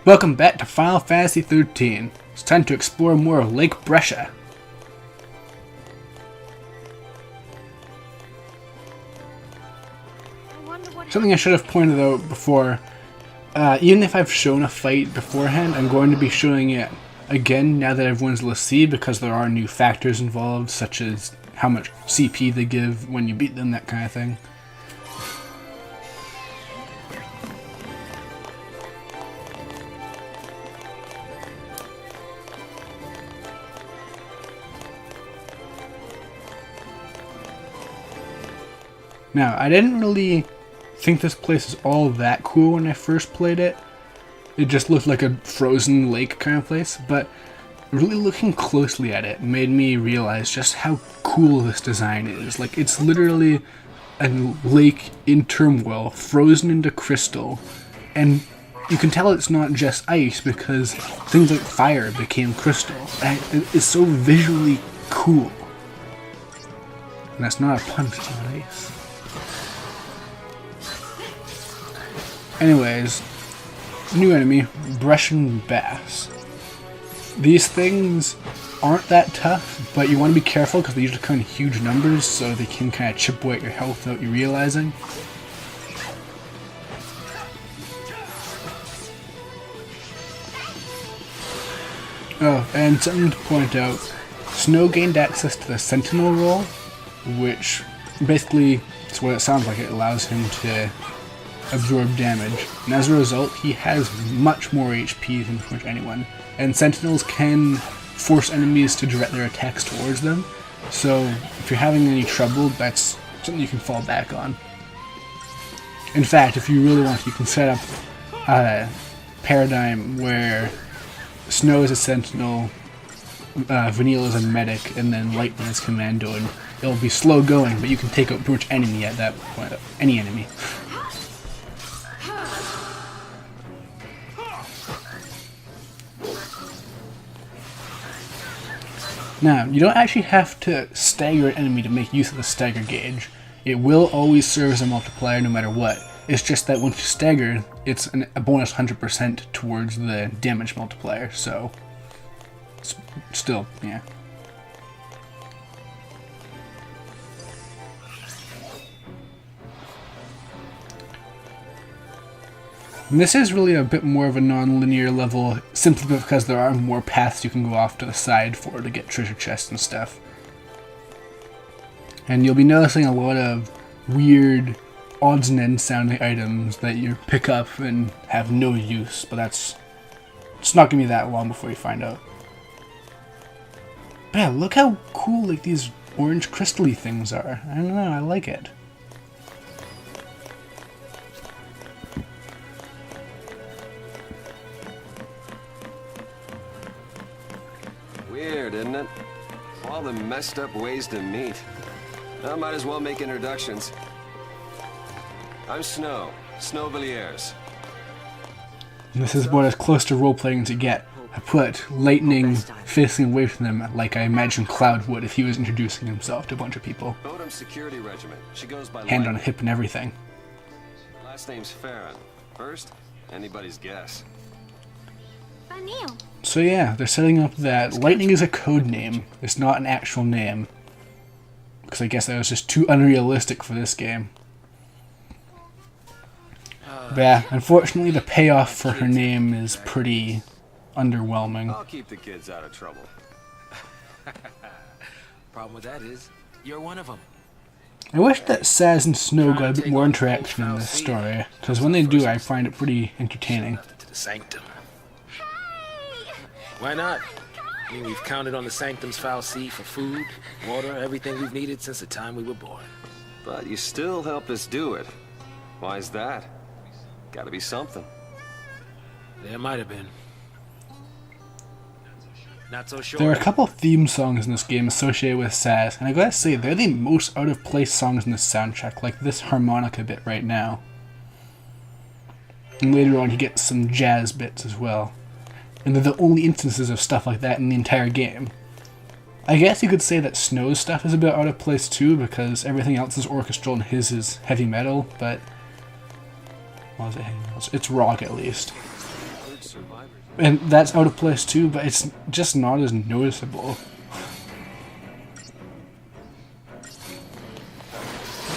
Welcome back to Final Fantasy XIII. It's time to explore more of Lake Brescia. Something I should have pointed out before, even if I've shown a fight beforehand, I'm going to be showing it again now that everyone's LaCie because there are new factors involved, such as how much CP they give when you beat them, that kind of thing. Now, I didn't really think this place is all that cool when I first played it. It just looked like a frozen lake kind of place, but really looking closely at it made me realize just how cool this design is. Like, it's literally a lake in turmoil, frozen into crystal, and you can tell it's not just ice because things like fire became crystal. And it's so visually cool. And that's not a pun, it's not ice. Anyways, new enemy, Brescian Bass. These things aren't that tough, but you want to be careful because they usually come in huge numbers, so they can kind of chip away at your health without you realizing. Oh, and something to point out, Snow gained access to the Sentinel role, which basically, it's what it sounds like, it allows him to absorb damage, and as a result he has much more HP than pretty much anyone, and Sentinels can force enemies to direct their attacks towards them, so if you're having any trouble, that's something you can fall back on. In fact, if you really want to, you can set up a paradigm where Snow is a Sentinel, Vanille is a medic, and then Lightning is commando, and it'll be slow going, but you can take out pretty much enemy at that point, any enemy. Now, you don't actually have to stagger an enemy to make use of the stagger gauge. It will always serve as a multiplier no matter what. It's just that once you stagger, it's a bonus 100% towards the damage multiplier, so still, yeah. And this is really a bit more of a non-linear level, simply because there are more paths you can go off to the side for to get treasure chests and stuff. And you'll be noticing a lot of weird odds and ends sounding items that you pick up and have no use, but it's not gonna be that long before you find out. But yeah, look how cool like these orange crystal-y things are. I don't know, I like it. Weird, isn't it? All the messed up ways to meet. I might as well make introductions. I'm Snow Villiers. This is about as close to role-playing as you get. I put Lightning facing away from them like I imagine Cloud would if he was introducing himself to a bunch of people. Security Regiment. She goes by Hand on hip and everything. Last name's Farron. First, anybody's guess. So yeah, they're setting up that Lightning is a code name. It's not an actual name. Because I guess that was just too unrealistic for this game. But yeah, unfortunately the payoff for her name is pretty underwhelming. I'll keep the kids out of trouble. Problem with that is, you're one of them. I wish that Saz and Snow got a bit more interaction in this story, because when they do I find it pretty entertaining. To the sanctum. Why not? I mean, we've counted on the sanctum's fal'cie for food, water, everything we've needed since the time we were born. But you still helped us do it. Why's that? Gotta be something. There might have been. Not so sure. There are a couple theme songs in this game associated with Saz, and I gotta say, they're the most out-of-place songs in this soundtrack, like this harmonica bit right now. And later on you get some jazz bits as well. And they're the only instances of stuff like that in the entire game. I guess you could say that Snow's stuff is a bit out of place too, because everything else is orchestral and his is heavy metal, but... What is it? It's rock at least. And that's out of place too, but it's just not as noticeable.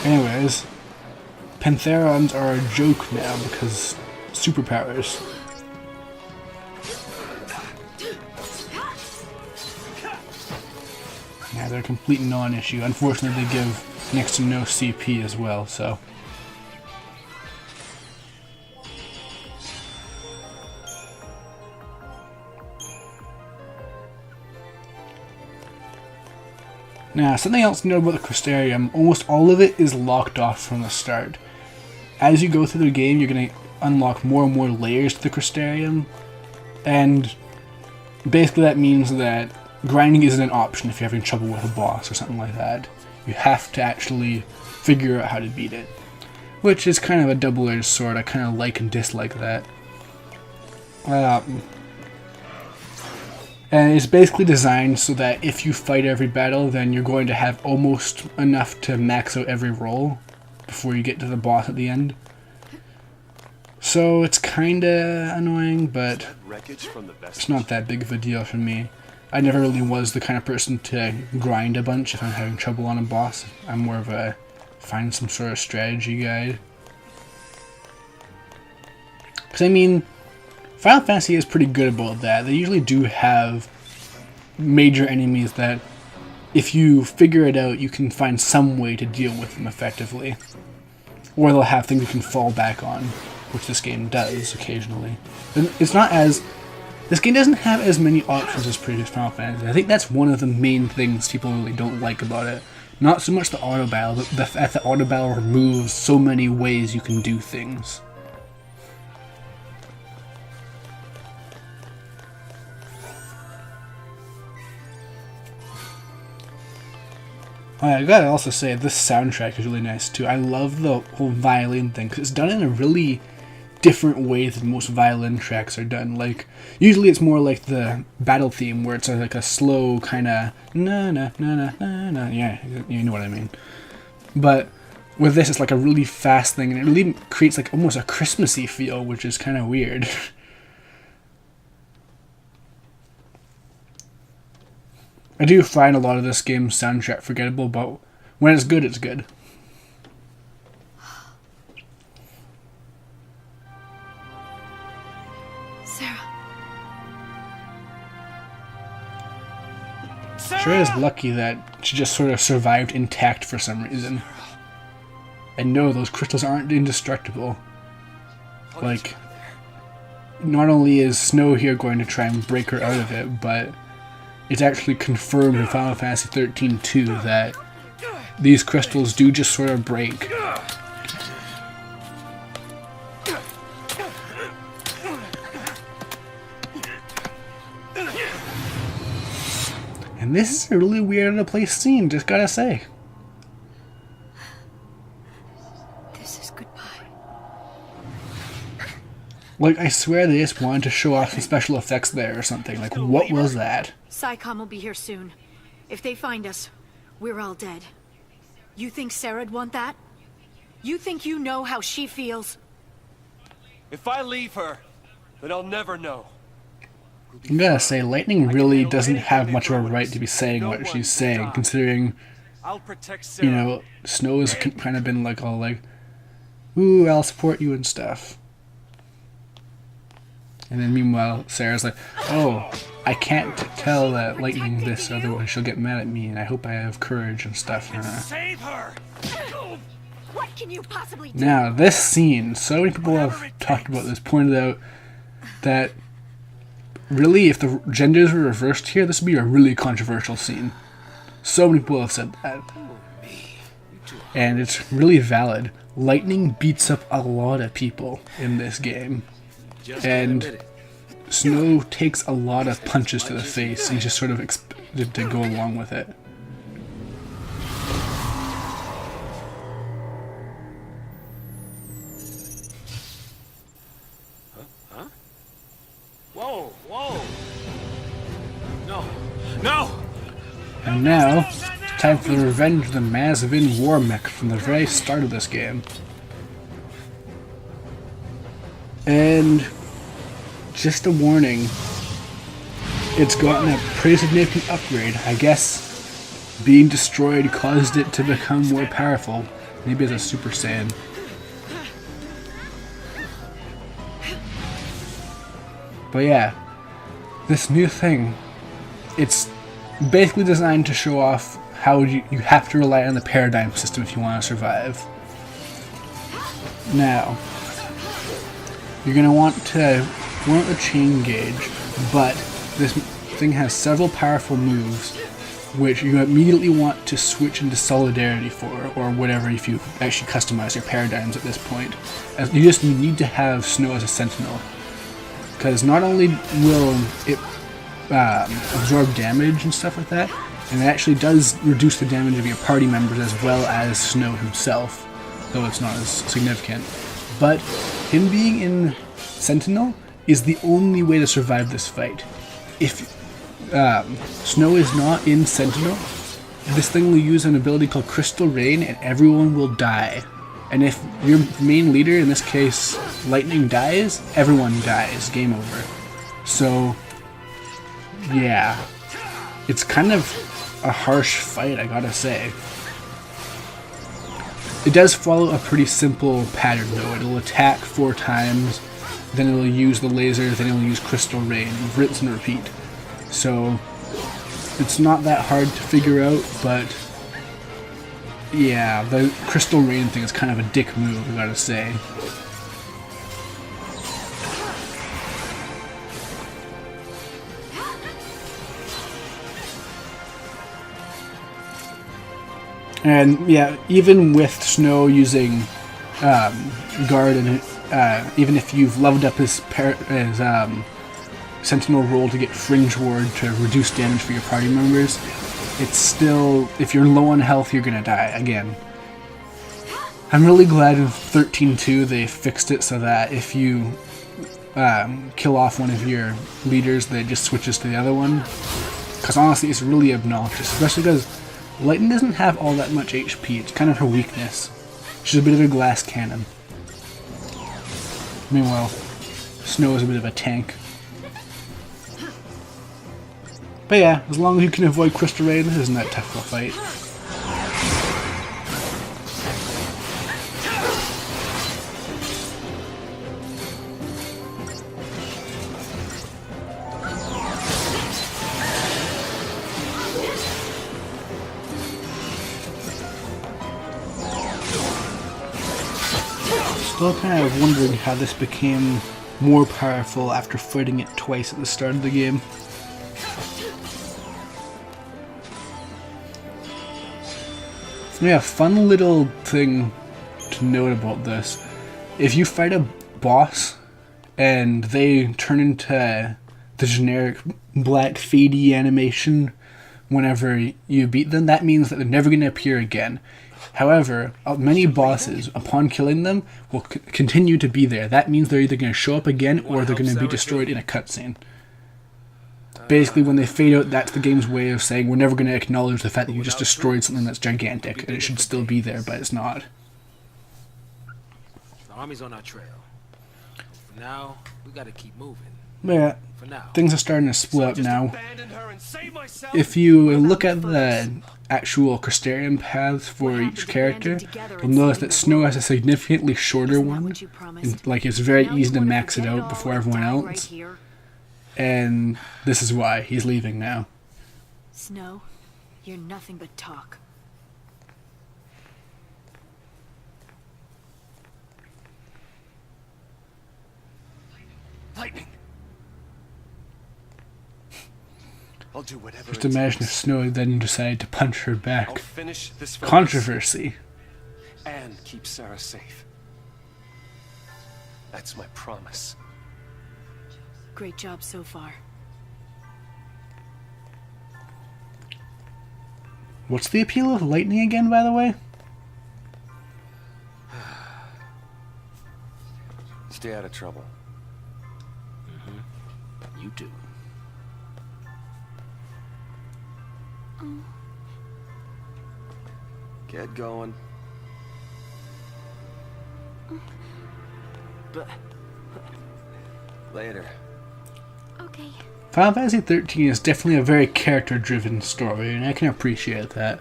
Anyways, Pantherons are a joke now because superpowers. Yeah, they're a complete non-issue. Unfortunately, they give next to no CP as well, so... Now, something else to know about the Crystarium, almost all of it is locked off from the start. As you go through the game, you're going to unlock more and more layers to the Crystarium, and basically that means that grinding isn't an option if you're having trouble with a boss or something like that. You have to actually figure out how to beat it, which is kind of a double-edged sword. I kind of like and dislike that. And it's basically designed so that if you fight every battle, then you're going to have almost enough to max out every roll before you get to the boss at the end. So it's kinda annoying, but it's not that big of a deal for me. I never really was the kind of person to grind a bunch if I'm having trouble on a boss. I'm more of a find some sort of strategy guide. Because I mean, Final Fantasy is pretty good about that. They usually do have major enemies that, if you figure it out, you can find some way to deal with them effectively. Or they'll have things you can fall back on, which this game does occasionally. And it's not as... This game doesn't have as many options as previous Final Fantasy. I think that's one of the main things people really don't like about it. Not so much the auto battle, but the fact that auto battle removes so many ways you can do things. I gotta also say, this soundtrack is really nice too. I love the whole violin thing, because it's done in a really different way than most violin tracks are done. Like, usually it's more like the battle theme, where it's like a slow kind of na na na na na na. Yeah, you know what I mean. But with this, it's like a really fast thing, and it really creates like almost a Christmassy feel, which is kind of weird. I do find a lot of this game's soundtrack forgettable, but when it's good, it's good. Sure is lucky that she just sort of survived intact for some reason. And no, those crystals aren't indestructible. Like, not only is Snow here going to try and break her out of it, but it's actually confirmed in Final Fantasy XIII too that these crystals do just sort of break. And this is a really weird out of place scene, just gotta say. This is goodbye. Like, I swear they just wanted to show off some special effects there or something. Like, what was that? PSICOM will be here soon. If they find us, we're all dead. You think Sarah'd want that? You think you know how she feels? If I leave her, then I'll never know. I'm gonna say, Lightning really doesn't have much of a right to be saying what she's saying, considering, you know, Snow has kind of been like all like, ooh, I'll support you and stuff. And then meanwhile, Sarah's like, oh, I can't tell Lightning this, otherwise she'll get mad at me, and I hope I have courage and stuff. Save her! What can you possibly do? Now, this scene, so many people have talked about this, pointed out that really, if the genders were reversed here, this would be a really controversial scene. So many people have said that. And it's really valid. Lightning beats up a lot of people in this game. And Snow takes a lot of punches to the face, and just sort of expected to go along with it. Huh? Whoa, whoa! No, no! And now, it's time for the revenge of the Mazavin war mech from the very start of this game. And just a warning, it's gotten a pretty significant upgrade. I guess being destroyed caused it to become more powerful. Maybe as a Super Saiyan. But yeah, this new thing, it's basically designed to show off how you have to rely on the paradigm system if you want to survive. Now, you're going to want a chain gauge, but this thing has several powerful moves which you immediately want to switch into solidarity for, or whatever if you actually customize your paradigms at this point. As you need to have Snow as a sentinel, because not only will it absorb damage and stuff like that, and it actually does reduce the damage of your party members as well as Snow himself, though it's not as significant. But him being in Sentinel is the only way to survive this fight. If Snow is not in Sentinel, this thing will use an ability called Crystal Rain and everyone will die. And if your main leader, in this case Lightning, dies, everyone dies. Game over. So, yeah. It's kind of a harsh fight, I gotta say. It does follow a pretty simple pattern though. It'll attack 4 times, then it'll use the laser, then it'll use Crystal Rain, rinse and repeat. So, it's not that hard to figure out, but yeah, the Crystal Rain thing is kind of a dick move, I gotta say. And yeah, even with Snow using Guard, and even if you've leveled up his Sentinel role to get Fringe Ward to reduce damage for your party members, it's still, if you're low on health, you're gonna die again. I'm really glad in 13.2 they fixed it so that if you kill off one of your leaders, that it just switches to the other one. Because honestly, it's really obnoxious, especially because Lightning doesn't have all that much HP. It's kind of her weakness. She's a bit of a glass cannon. Meanwhile, Snow is a bit of a tank. But yeah, as long as you can avoid Crystal Rain, this isn't that tough of a fight. Still kind of wondering how this became more powerful after fighting it twice at the start of the game. Yeah, fun little thing to note about this. If you fight a boss and they turn into the generic black fadey animation whenever you beat them, that means that they're never going to appear again. However, many bosses, upon killing them, will continue to be there. That means they're either going to show up again or they're going to be destroyed in a cutscene. Basically, when they fade out, that's the game's way of saying we're never going to acknowledge the fact that you just destroyed something that's gigantic, and it should still be there, but it's not. The army's on our trail. For now, we gotta keep moving. Yeah, For now. things are starting to split up now. If you look at the actual Crystarium paths for each character, you'll notice that Snow has a significantly shorter one. Like, it's very easy to max it out before everyone else. And this is why he's leaving now. Snow, you're nothing but talk. Lightning. I'll do whatever. Just imagine if Snow then decided to punch her I'll back. finish this focus Controversy. and keep Sarah safe. That's my promise. Great job so far. What's the appeal of lightning again, by the way? Stay out of trouble. You too. Get going. But Later. Okay. Final Fantasy XIII is definitely a very character-driven story, and I can appreciate that.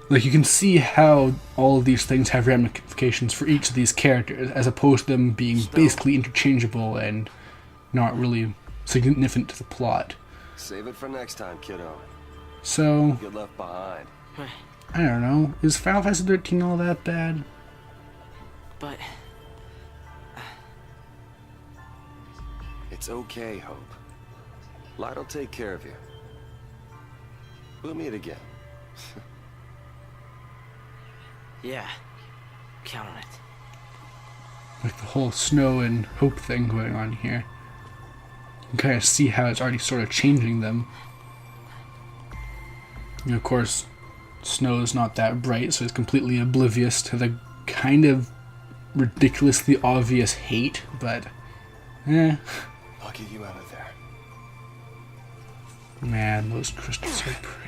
Like, you can see how all of these things have ramifications for each of these characters, as opposed to them being basically interchangeable and not really significant to the plot. Save it for next time, kiddo. So, Get left behind. I don't know, is Final Fantasy XIII all that bad? But It's okay, Hope. Light'll take care of you. We'll meet again. yeah, count on it. Like the whole Snow and Hope thing going on here. You can kind of see how it's already sort of changing them. And of course, Snow's not that bright, so he's completely oblivious to the kind of ridiculously obvious hate, but I'll get you out of there. man, those crystals are pretty.